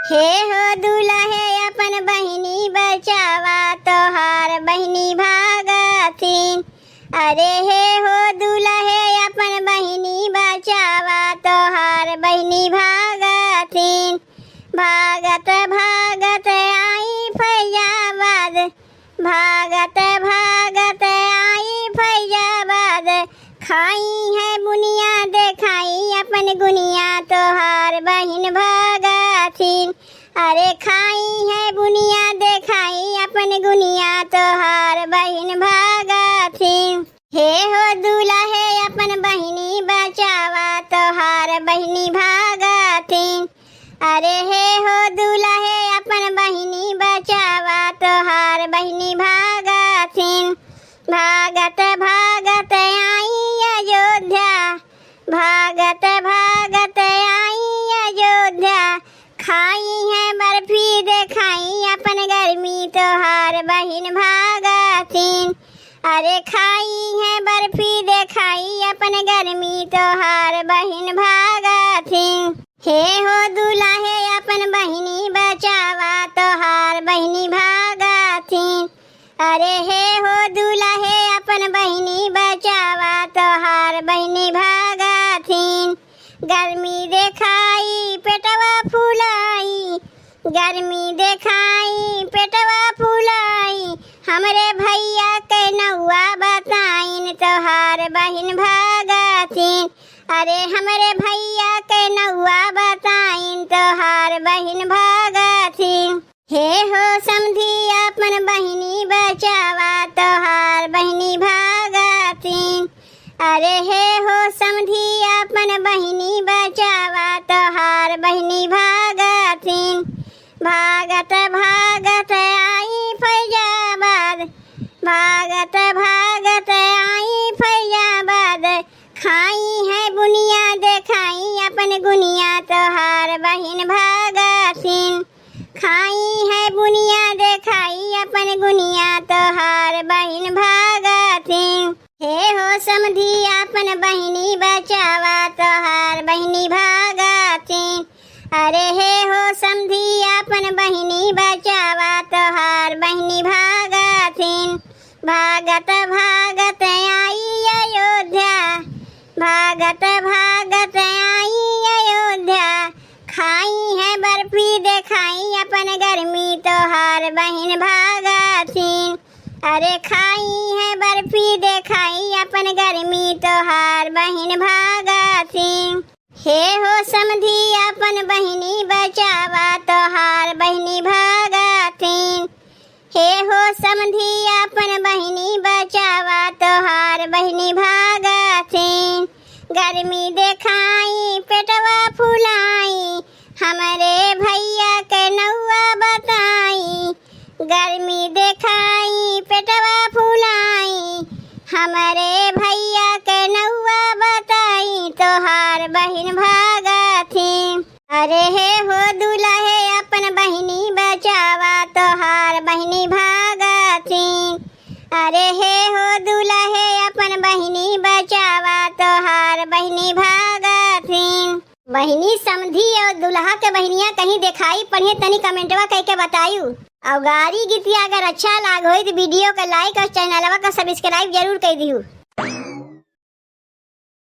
हे हो दुल्हे अपन बहिनी बचावा तोहार बहिनी भागथिन। अरे हे हो दुल्हे अपन बहिनी बचावा तोहार बहिनी भागथिन। भागत भागत आई फैजाबाद, भागत भागत आई फैजाबाद। खाई है बुनिया देखाई अपन गुनिया तोहार बहिन भागथिन। अरे खाई है बुनिया देखाई अपन गुनिया तोहार बहिन भागथिन। हे हो दुल्हे अपन बहिनी बचावा तोहार बहिनी भागथिन। अरे हे हो दुल्हे अपन बहिनी बचावा तोहार बहिनी भागथिन। भागत भागत आई अयोध्या, भागत भागत आई अयोध्या। खाई है बर्फी देखाई अपन गर्मी तोहार बहिन भागथिन। अरे खाई है बर्फी देखाई अपन गर्मी तोहार बहिन भागथिन। हे हो दुल्हे अपन बहिनी बचावा तोहार बहिनी भागथिन। अरे हे हो दुल्हे अपन बहिनी बचावा तोहार बहिनी भागथिन। गर्मी देखाई पेटवा फुलाई, गर्मी देखाई पेटवा फुलाई। हमरे भैया के नौआ बताइन तोहार बहिन भागथिन। अरे हमरे भैया के नौआ बताइन तोहार बहिन भागथिन। हे हो समधी अपन बहिनी बचावा तोहार बहिनी भागथिन। अरे हे हो समधी अपन बहिनी बचावा तोहार बहिनी भागथिन। भागत भागत आई फैजाबाद, भागत भागत आई फैजाबाद। खाई है बुनिया देखाई अपन गुनिया तोहार बहिन भागथिन। खाई है बुनिया देखाई अपन गुनिया तोहार बहिन भागथिन। हे हो समधी अपन बहिनी बचावा तोहार बहिनी भागथिन। अरे हे हो समधी अपन बहिनी बचावा तोहार बहिनी भागथिन। भागत भागत आई अयोध्या, भागत भागत आई अयोध्या। खाई है बर्फी देखाई अपन गर्मी तोहार बहिन भागथिन। अरे खाई है बर्फी देखाई अपन गर्मी तोहार बहिन भागथिन। हे हो समधी अपन बहिनी बचावा तोहार बहिनी भागथिन। हे हो समधी अपन बहिनी बचावा तोहार बहिनी भागथिन। गर्मी देखाई पेटवा फुलाई, हमरे भैया के नौआ बताई। गर्मी देखाई पेटवा फुलाई, हमरे भैया के नौआ बताई तोहार बहिन भागथिन। अरे हे हो दुल्हे अपन बहिनी बचावा तोहार बहिनी भागथिन। अरे हे हो दुल्हे अपन बहिनी बचावा तोहार बहिनी भागथिन। बहिनी समधी और दुल्हा के बहिनिया कहीं दिखाई पड़े तनी कमेंटवा कह के बतायू। और गारी गीतिया अगर अच्छा लाग हो तो वीडियो का लाइक और चैनलवा का सब्सक्राइब जरूर कर दियो।